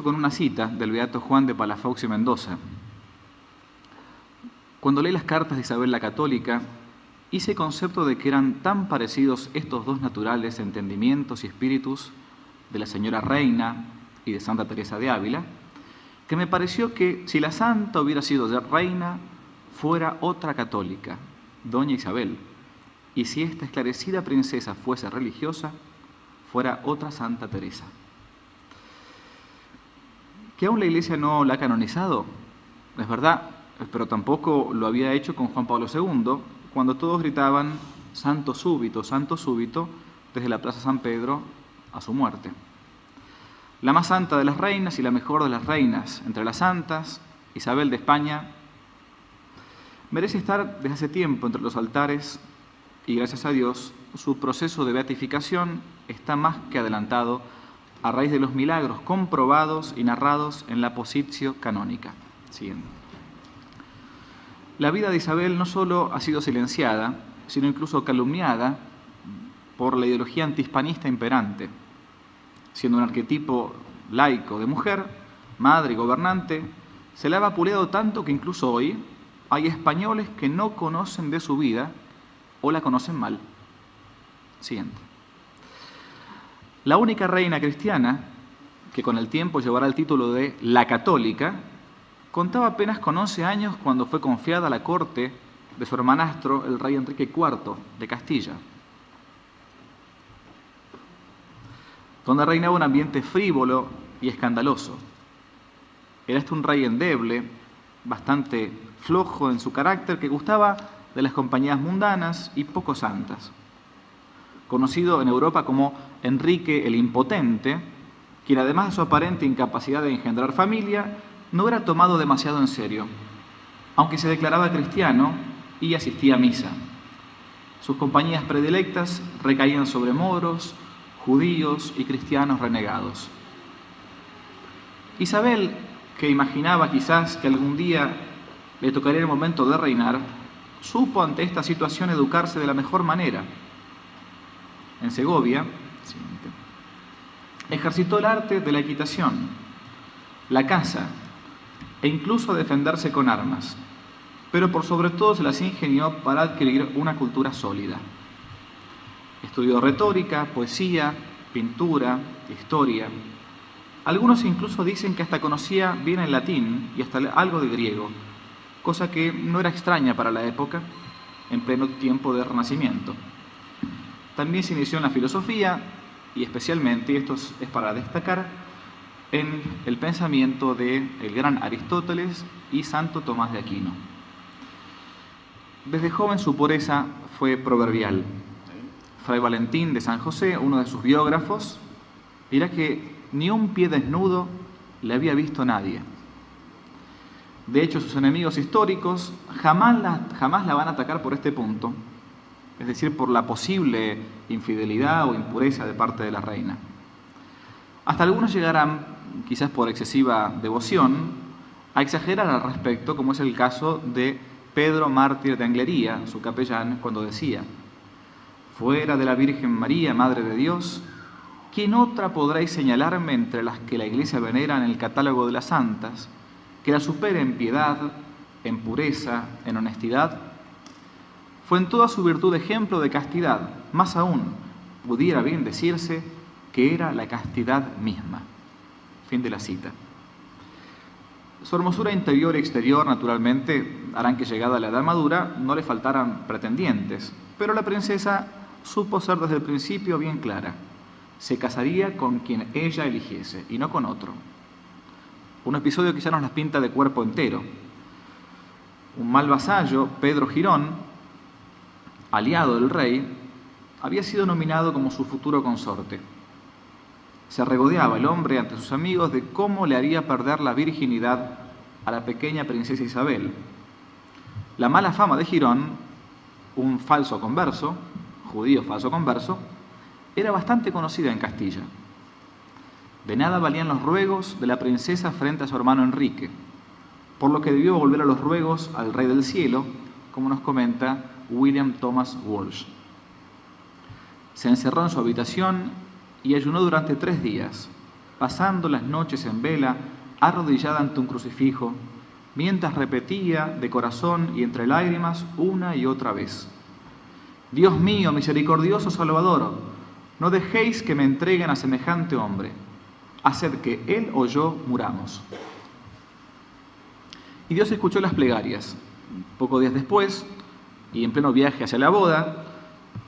Con una cita del beato Juan de Palafox y Mendoza. Cuando leí las cartas de Isabel la Católica, hice concepto de que eran tan parecidos estos dos naturales entendimientos y espíritus de la señora Reina y de Santa Teresa de Ávila, que me pareció que si la santa hubiera sido ya reina, fuera otra católica, doña Isabel, y si esta esclarecida princesa fuese religiosa, fuera otra Santa Teresa. ¿Que aún la Iglesia no la ha canonizado? Es verdad, pero tampoco lo había hecho con Juan Pablo II, cuando todos gritaban santo súbito, desde la Plaza San Pedro a su muerte. La más santa de las reinas y la mejor de las reinas, entre las santas, Isabel de España, merece estar desde hace tiempo entre los altares y gracias a Dios su proceso de beatificación está más que adelantado a raíz de los milagros comprobados y narrados en la Positio Canónica. Siguiente. La vida de Isabel no solo ha sido silenciada, sino incluso calumniada por la ideología antihispanista imperante. Siendo un arquetipo laico de mujer, madre y gobernante, se la ha vapuleado tanto que incluso hoy hay españoles que no conocen de su vida o la conocen mal. Siguiente. La única reina cristiana, que con el tiempo llevará el título de la Católica, contaba apenas con 11 años cuando fue confiada a la corte de su hermanastro, el rey Enrique IV de Castilla, donde reinaba un ambiente frívolo y escandaloso. Era este un rey endeble, bastante flojo en su carácter, que gustaba de las compañías mundanas y poco santas. Conocido en Europa como Enrique el Impotente, quien además de su aparente incapacidad de engendrar familia, no era tomado demasiado en serio, aunque se declaraba cristiano y asistía a misa. Sus compañías predilectas recaían sobre moros, judíos y cristianos renegados. Isabel, que imaginaba quizás que algún día le tocaría el momento de reinar, supo ante esta situación educarse de la mejor manera. En Segovia, ejercitó el arte de la equitación, la caza e incluso defenderse con armas, pero por sobre todo se las ingenió para adquirir una cultura sólida. Estudió retórica, poesía, pintura, historia. Algunos incluso dicen que hasta conocía bien el latín y hasta algo de griego, cosa que no era extraña para la época, en pleno tiempo del Renacimiento. También se inició en la filosofía y especialmente, y esto es para destacar, en el pensamiento del gran Aristóteles y Santo Tomás de Aquino. Desde joven su pureza fue proverbial. Fray Valentín de San José, uno de sus biógrafos, dirá que ni un pie desnudo le había visto nadie. De hecho, sus enemigos históricos jamás la van a atacar por este punto, es decir, por la posible infidelidad o impureza de parte de la reina. Hasta algunos llegarán, quizás por excesiva devoción, a exagerar al respecto, como es el caso de Pedro Mártir de Anglería, su capellán, cuando decía: fuera de la Virgen María, Madre de Dios, ¿quién otra podréis señalarme entre las que la Iglesia venera en el catálogo de las santas, que la supere en piedad, en pureza, en honestidad? Fue en toda su virtud ejemplo de castidad, más aún, pudiera bien decirse que era la castidad misma. Fin de la cita. Su hermosura interior y exterior, naturalmente, harán que llegada a la edad madura no le faltaran pretendientes, pero la princesa supo ser desde el principio bien clara. Se casaría con quien ella eligiese y no con otro. Un episodio quizá nos las pinta de cuerpo entero. Un mal vasallo, Pedro Girón, aliado del rey, había sido nominado como su futuro consorte. Se regodeaba el hombre ante sus amigos de cómo le haría perder la virginidad a la pequeña princesa Isabel. La mala fama de Girón, un falso converso, judío falso converso, era bastante conocida en Castilla. De nada valían los ruegos de la princesa frente a su hermano Enrique, por lo que debió volver a los ruegos al Rey del Cielo, como nos comenta William Thomas Walsh. Se encerró en su habitación y ayunó durante 3 días, pasando las noches en vela, arrodillada ante un crucifijo, mientras repetía de corazón y entre lágrimas una y otra vez: Dios mío, misericordioso Salvador, no dejéis que me entreguen a semejante hombre, haced que él o yo muramos. Y Dios escuchó las plegarias. Pocos días después, y en pleno viaje hacia la boda,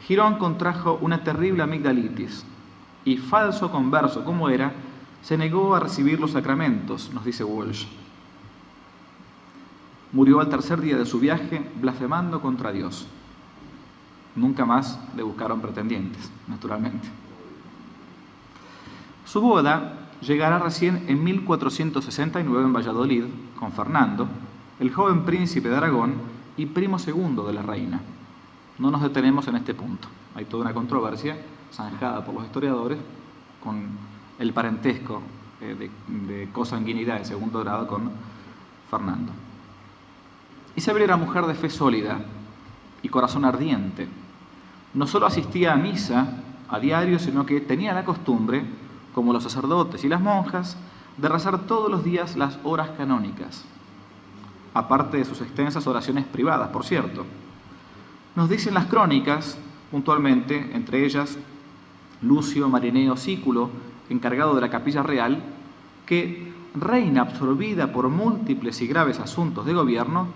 Girón contrajo una terrible amigdalitis y, falso converso como era, se negó a recibir los sacramentos, nos dice Walsh. Murió al tercer día de su viaje blasfemando contra Dios. Nunca más le buscaron pretendientes, naturalmente. Su boda llegará recién en 1469 en Valladolid con Fernando, el joven príncipe de Aragón y primo segundo de la reina. No nos detenemos en este punto. Hay toda una controversia zanjada por los historiadores con el parentesco de consanguinidad de segundo grado con Fernando. Isabel era mujer de fe sólida y corazón ardiente. No solo asistía a misa a diario, sino que tenía la costumbre, como los sacerdotes y las monjas, de rezar todos los días las horas canónicas, aparte de sus extensas oraciones privadas, por cierto. Nos dicen las crónicas, puntualmente, entre ellas Lucio Marineo Sículo, encargado de la capilla real, que reina absorbida por múltiples y graves asuntos de gobierno,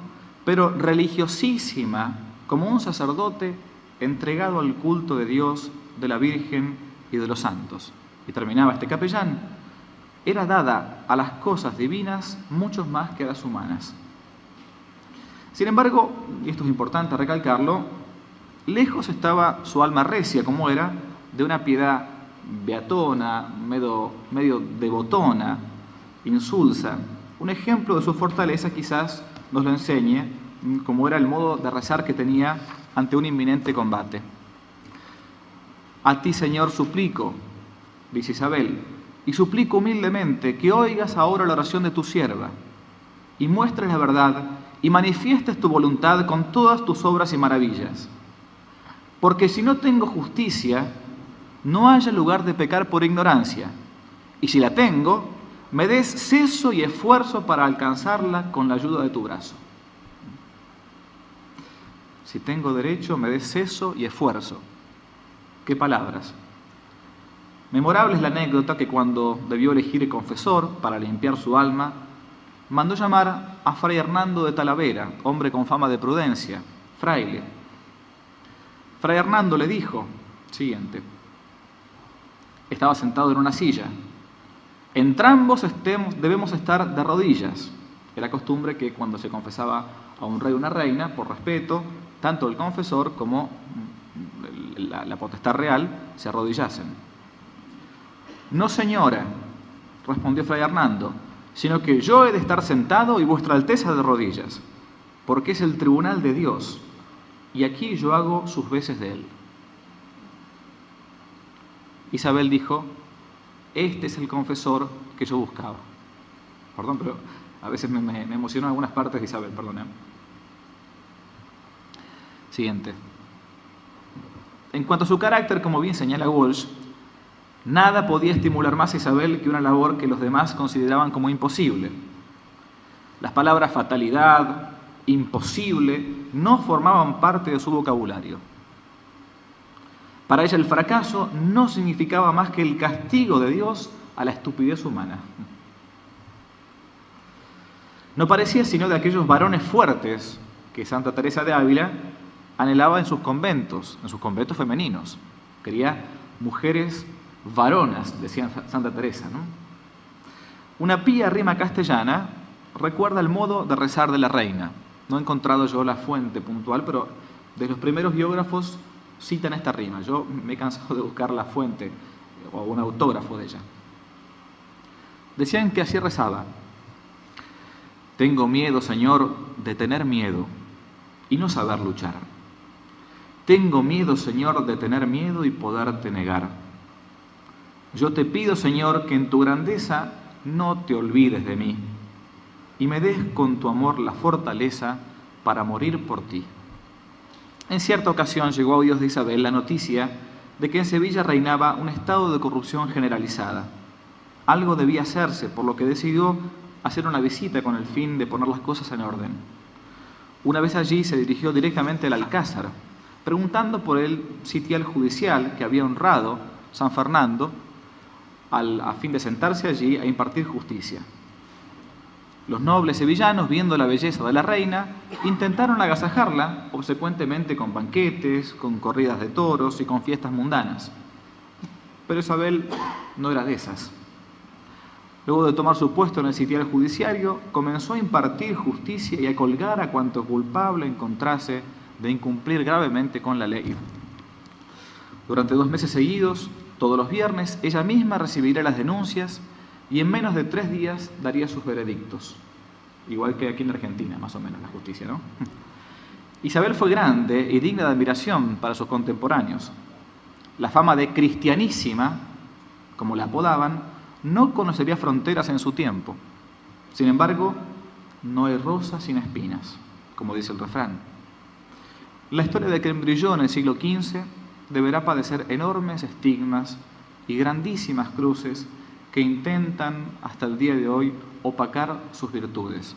pero religiosísima como un sacerdote entregado al culto de Dios, de la Virgen y de los santos. Y terminaba este capellán: era dada a las cosas divinas mucho más que a las humanas. Sin embargo, y esto es importante recalcarlo, lejos estaba su alma recia, como era, de una piedad beatona, medio devotona, insulsa. Un ejemplo de su fortaleza quizás nos lo enseñe, como era el modo de rezar que tenía ante un inminente combate. A ti, Señor, suplico, dice Isabel, y suplico humildemente que oigas ahora la oración de tu sierva y muestres la verdad y manifiestes tu voluntad con todas tus obras y maravillas. Porque si no tengo justicia, no haya lugar de pecar por ignorancia, y si la tengo, me des ceso y esfuerzo para alcanzarla con la ayuda de tu brazo. Si tengo derecho, me des ceso y esfuerzo. ¿Qué palabras? Memorable es la anécdota que cuando debió elegir el confesor para limpiar su alma, mandó llamar a Fray Hernando de Talavera, hombre con fama de prudencia, fraile. Fray Hernando le dijo, siguiente, estaba sentado en una silla: entrambos debemos estar de rodillas. Era costumbre que cuando se confesaba a un rey o una reina, por respeto, tanto el confesor como la potestad real se arrodillasen. No, señora, respondió Fray Hernando, sino que yo he de estar sentado y vuestra Alteza de rodillas, porque es el tribunal de Dios, y aquí yo hago sus veces de él. Isabel dijo: este es el confesor que yo buscaba. Perdón, pero a veces me emociono algunas partes de Isabel, perdón. Siguiente. En cuanto a su carácter, como bien señala Walsh, nada podía estimular más a Isabel que una labor que los demás consideraban como imposible. Las palabras fatalidad, imposible, no formaban parte de su vocabulario. Para ella el fracaso no significaba más que el castigo de Dios a la estupidez humana. No parecía sino de aquellos varones fuertes que Santa Teresa de Ávila anhelaba en sus conventos femeninos. Quería mujeres varonas, decía Santa Teresa, ¿no? Una pía rima castellana recuerda el modo de rezar de la reina. No he encontrado yo la fuente puntual, pero de los primeros biógrafos citan esta rima. Yo me he cansado de buscar la fuente o un autógrafo de ella. Decían que así rezaba: tengo miedo, Señor, de tener miedo y no saber luchar. Tengo miedo, Señor, de tener miedo y poderte negar. Yo te pido, Señor, que en tu grandeza no te olvides de mí y me des con tu amor la fortaleza para morir por ti. En cierta ocasión llegó a oídos de Isabel la noticia de que en Sevilla reinaba un estado de corrupción generalizada. Algo debía hacerse, por lo que decidió hacer una visita con el fin de poner las cosas en orden. Una vez allí se dirigió directamente al Alcázar, preguntando por el sitial judicial que había honrado San Fernando a fin de sentarse allí a impartir justicia. Los nobles sevillanos, viendo la belleza de la reina, intentaron agasajarla obsecuentemente con banquetes, con corridas de toros y con fiestas mundanas. Pero Isabel no era de esas. Luego de tomar su puesto en el sitial judiciario, comenzó a impartir justicia y a colgar a cuanto culpable encontrase de incumplir gravemente con la ley. Durante 2 meses seguidos, todos los viernes, ella misma recibiría las denuncias y en menos de 3 días daría sus veredictos. Igual que aquí en Argentina, más o menos, la justicia, ¿no? Isabel fue grande y digna de admiración para sus contemporáneos. La fama de cristianísima, como la apodaban, no conocería fronteras en su tiempo. Sin embargo, no hay rosa sin espinas, como dice el refrán. La historia de quien brilló en el siglo XV deberá padecer enormes estigmas y grandísimas cruces que intentan hasta el día de hoy opacar sus virtudes.